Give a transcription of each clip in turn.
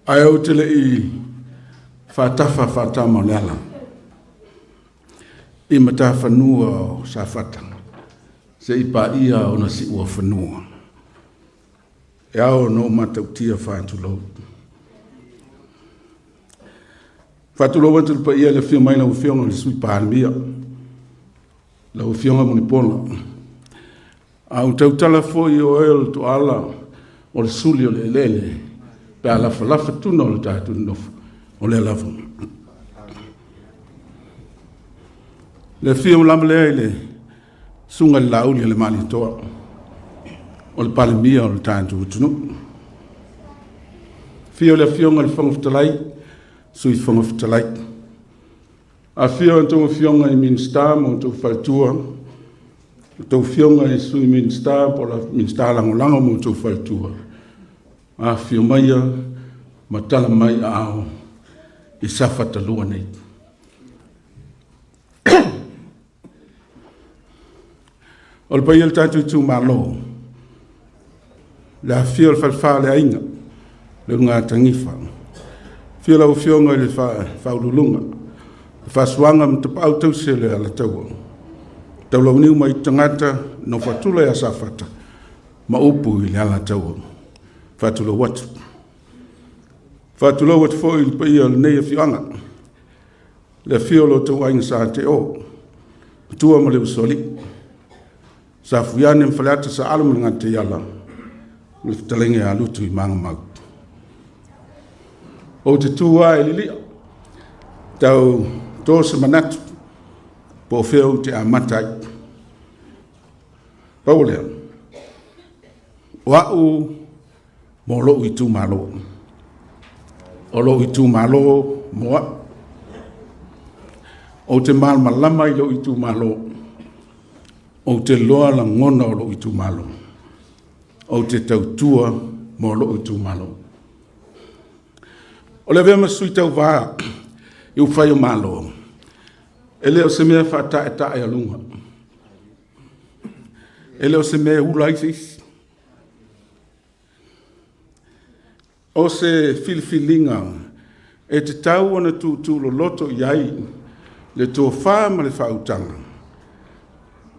ai o te lei whatafa whatama leala. I mata whanua o sa whatanga. Se i pa ia o na si ua whanua. E ao no matautia whātulau. Whātulau atu pa ia le whio mai lau whionga le sui pāmia. Lau whionga monipona. Au tautala foi o el to ala o le suli o le lele. Pe ala falafa tuna o le tātu nofu. O le lafu. Le whio lama lea le sunga le lauli le mali toa. O le palimia o le tātu utunu. Whio le whionga le whangaftalai. Sui whangaftalai. A whio antonga whionga i minsta mo tau whaitua. Tau whionga i sui minsta po la minsta langolanga mo tau whaitua. A whio maia matala mai a ao i sawhata lua nei. O le pai el tātu tu malo. Le a whio le whalwha le ainga. Le ngā tangifa. Whio lau whionga le whaurulunga. Le whasuanga mtapau tau se le ala taua. Tau lau niu mai tangata no whatula ya sawhata. Ma upu i le ala taua. Whatula watu. Whatula watu fo i pai al nei a whioanga. Le whio lo tau ainga sa te o. Tua ma le usoli. Sa fuiane mwhaleata sa alamu ngā te yala. Le whtalengi a lutu i manga mau. O te tua e lilia. Tau tōsa manatu. Po whio te amatai. Paulea. Wau mo lo i tū malo. O lo i tū malo moa. O te malama i lo i tū malo. O te loa la ngona o lo i tū malo. O te tautua mo lo i tū malo. O le vema sui tau vaa. I uwhai o malo. E leo se mea whata e tae alunga. E leo se mea ulaisis. O se filifilinga. E te tau ana tu lo loto iai. Le tō whāma le whautanga.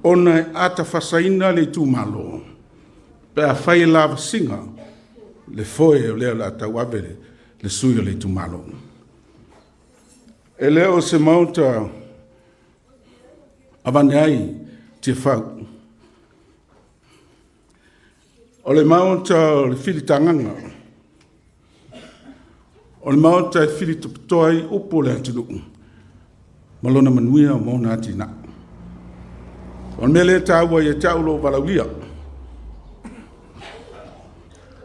Ona e ata whasaina le tū malo. Pe a whai lava singa. Le foe o leo la tau avere. Le sui o le tū malo. E leo se mauta avane ai te whau. O le mauta o le whiritanganga. O le mauta e whiritopitoai upo le atinu. Malona manuia o mauna atina. O le mele tāua i e taulo valaulia.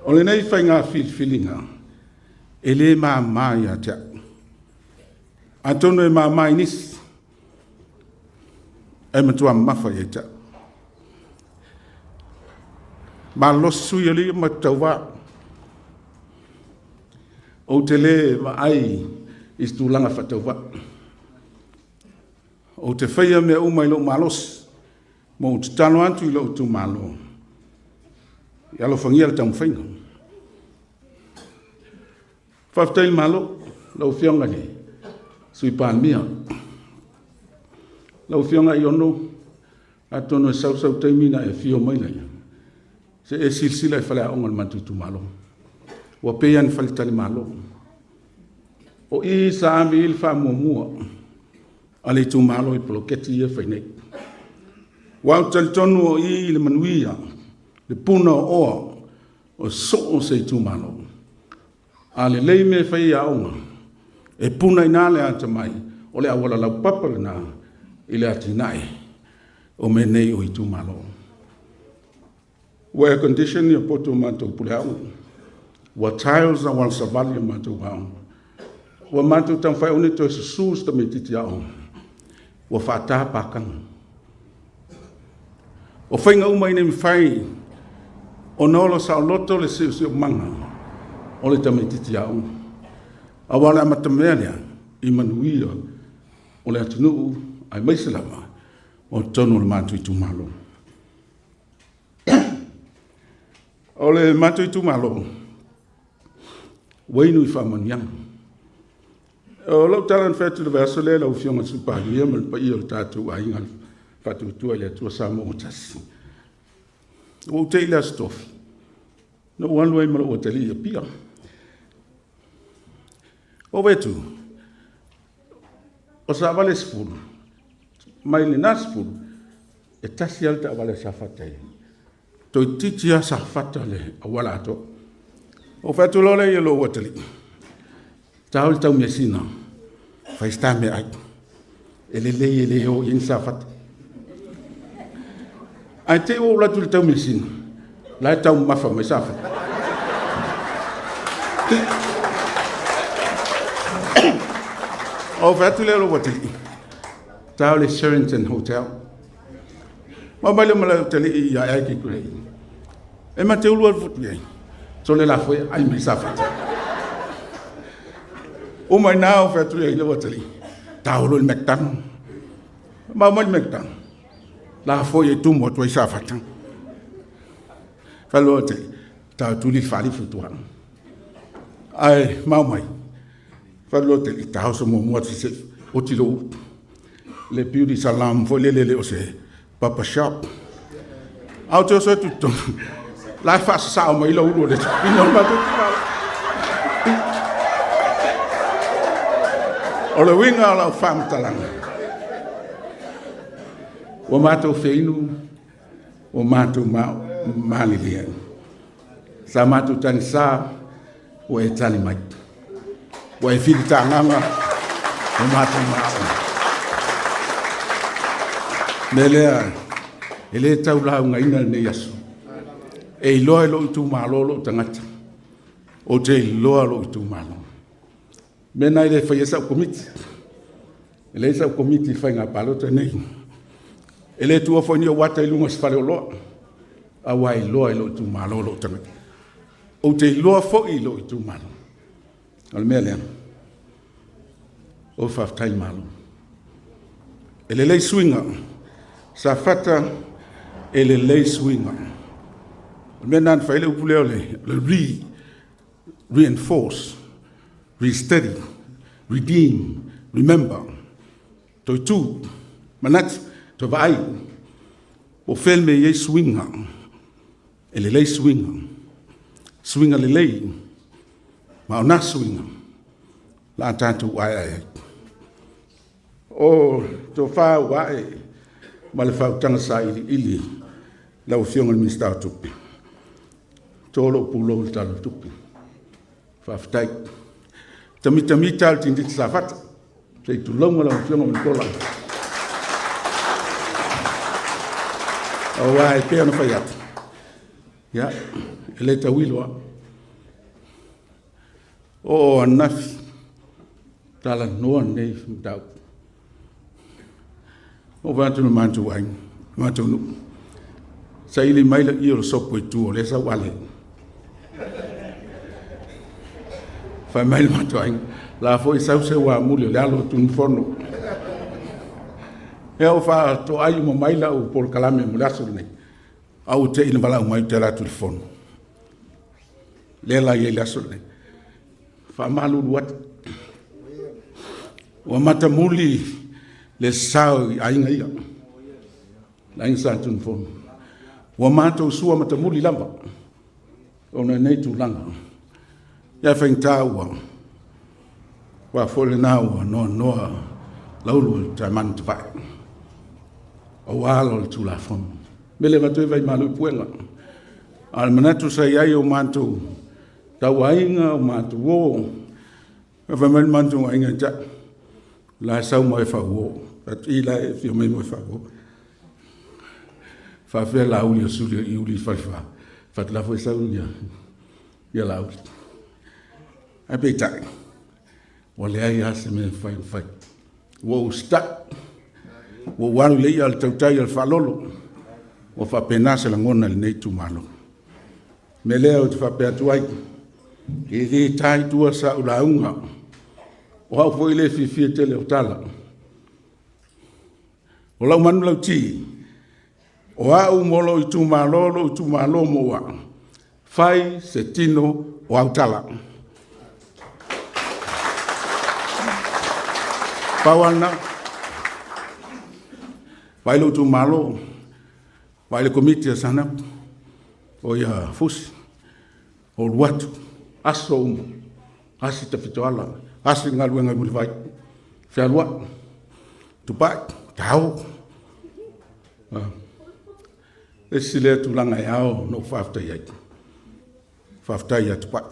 O le nei whai ngā whiriwhiringa. E le maa mai a tea. Antono e maa mai nisi. E matua mawha i e tea. Ma los sui ali ma tauwa. O te le ma ai istu langa whatauwa. O te whaia mea umai lo malos. Mo te tano antu i lo tu malo. I alo whangia le tamu whainga. Whaftai malo, lau whionga ni. Sui pān mia. Lau whionga i ono. Atono e sau taimina e whio maina ia. Se e silsila e whalea onga le mantutu malo. Wa peia ni whalitani malo. O i sa ami il wha mua. Ale tu malo i poloketi ia whainei. Wau talitonu o i le manuia. Le puna o oa. O so o se tu malo. Ale lei me whai a onga. E puna ina le ata mai. O le awala lau papale na. Ile ati nai. O me nei o i tu malo. Wa condition ya poto mato pule au. Wa tiles na wal savali mato au. Wa mato tam fai oni to sus to metiti au. Wa fata pakang. O fai nga umai ne fai. O nolo sa loto le se manga. O le tametiti au. Awala matamea i manuia. O le atunu ai maisalama. O tono le mato i tu malo. O le mato i tu malo. wainu I whamanianga. O lau talan whetu le verso le lau fionga supari ia mal pa ia o tātou a inga whatu tua le tua sa mo tasi. O te ila stofi. No wanu ai mara o te lia pia. O wetu, o sa vale spulu, mai le na spulu, e tasi alta a vale sa whatai. Toi titia sa whata le a wala ato. O whetu lole ia lo watali. Tahol tau mea sina, whaista me ai. E le ho yin sa whata. Ai te o latu le tau mea sina, lai tau mafa mai sa whata. O whetu le lo watali. Tahol le Sheraton Hotel. Mabale mala hotel I a ai ki kurei. E ma te ulua futu ai. So le la foi ai mai sa whata. O mai nā o whetu le watali. Taholo le McDonald. Ma mai McDonald. La foi e tumo tu ai sa whata. Whalo te tau tuli whali futuang. Ai mau mai. Whalo te I tahau sa mua ti se o ti lo. Le beauty salam foi le o se Papa Shop. Au te o se tuto. Lai whasa sao mai lo ulo le ino matu tima. O le winga o lau whamtalanga. O mātou wheinu, o mātou mālilia. Sa mātou tani sā, o e tani mai. O e whiri tā nganga, o mātou mātou. Me lea, e le tau lau ngaina ne yasu. E iloa lo I tū mālolo tangata. O te iloa lo I tū mālolo. Mena ile whai esa o komiti. Ele esa o komiti whai ngā palota nei. Ele tua whai ni o wata I lunga sifare o loa. A wai loa I lo I tū mālolo tangata. O te iloa whai lo I tū mālolo. Al mea lea. O whaftai mālolo. Ele lei swinga. Sa whata ele lei swinga. Mena whai le upuleo le reinforce. Re-study, redeem, remember. Toi tu, manat, toi vai. O felme ye swinga. Ele lei swinga. Swinga le lei. Ma o na swinga. La tantu ai ai. O to fa wai. Ma le fa tanga sa ili. La o fionga le minister tupi. Tolo pulo talo tupi. Fa ftai. Tamita al tindi sa fata. Sei tu longa la fionga mo kola. O wai pe no faiat. Ya, ele ta wilwa. O anaf tala no nei dau. O vantu no mantu wai. Mantu no. Sai li mai la io so poi tu le sa wale. Fai mai mantu ai. La foi sau se wa muli le alo tun forno. E o fa to ai mo mai la o por kalame mo laso nei. Au te ina bala mai te la tu forno. Le la ye laso nei. Fa malu wat. O mata muli le sau ai ngai. La insa tun forno. O mata sua mata muli lamba. O nei tu langa. Ya fengtawa. Wa fole nawa no laulu ta man tu vai. O walo tu la fon. Mele matu vai malu puenga. Al manatu sai ai o mantu. Ta wainga o mantu wo. Fa man mantu wainga ta. La sau mo fa wo. At ila e fi mo fa wo. Fa fe la uli suli uli fa fa. Fa la fo sau ya. Ya la uli. Ai pe tai. O le ai ase me fai. Wo sta. Wo waru le al tautai al falolo. O fa penase la ngona le nei tu malo. Me leo te fa pe atuai. E le tai tua sa ula unga. O hau foi le fi tele o tala. O lau manu lau ti. O au molo I tu malo mo wa. Fai se tino o au tala. Pauana. Vai lo tu malo. Vai le komiti sana. O ia fusi. O watu. Aso umu. Asi te fitoala. Asi ngaluenga mulivai. Fialua. Tupai. Tau. Esi le tulanga yao no whaftai ai. Whaftai ai tupai.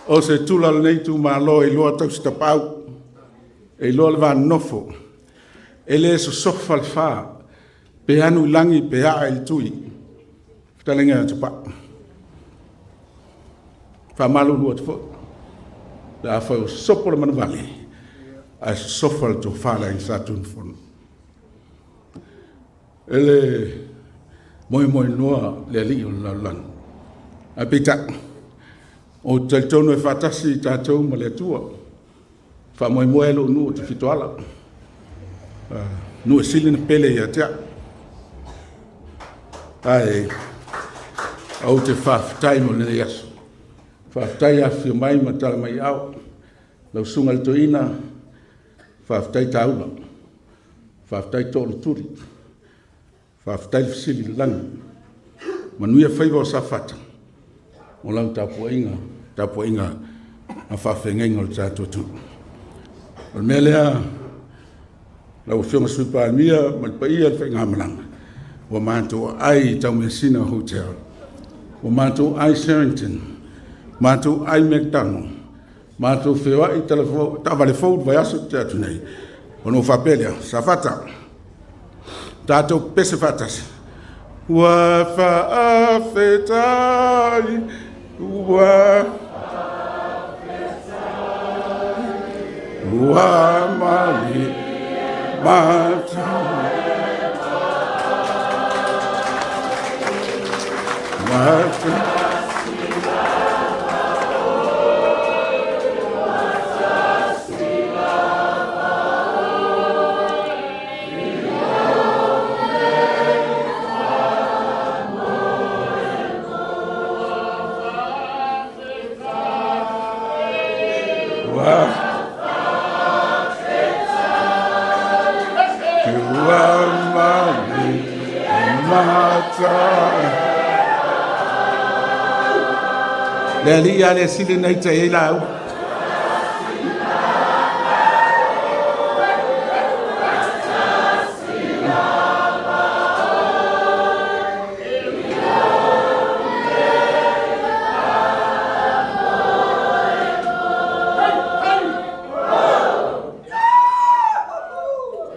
O se tula nei tu malo e loa tau sta pau. E loa le van nofo. E le so sofa le fa. Pe anu langi pe a il tui. Ftalenga tupai. Fa malo lua tupo. Da fa sopo le manuvali. A sofa le tu fala in satun fon. Ele moi noa le ali o la lan. A pita. O talitono e fatasi tatou ma le tua. Fa moe lo nu te fitoala. Nu e sili na pele ia tea. Ai, au te whaftai mo le yasu. Whaftai a whio mai ma tala mai au. Lau sunga le toina. Whaftai taula. Whaftai tolu turi. Whaftai le sili lana. Manuia whaiva o sa fata. O lau tapu inga a whawhengenga o tātou tu. O mea lea, lau whionga suipa almia, malpaia le whainga malanga. O mātou ai tau Messina Hotel. O mātou ai Sherrington. Mātou ai McDonald. Mātou whewa i tawale fōu vai aso te atu nei. O no whapelea, sa whata. Tātou pese whatas. Wa whaafetai. Wa mali mata mata le alia le sili nei te e lau.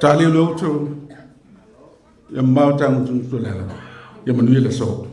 Tali lo tu. Ya mau tang tu tu la. Ya manuia le so.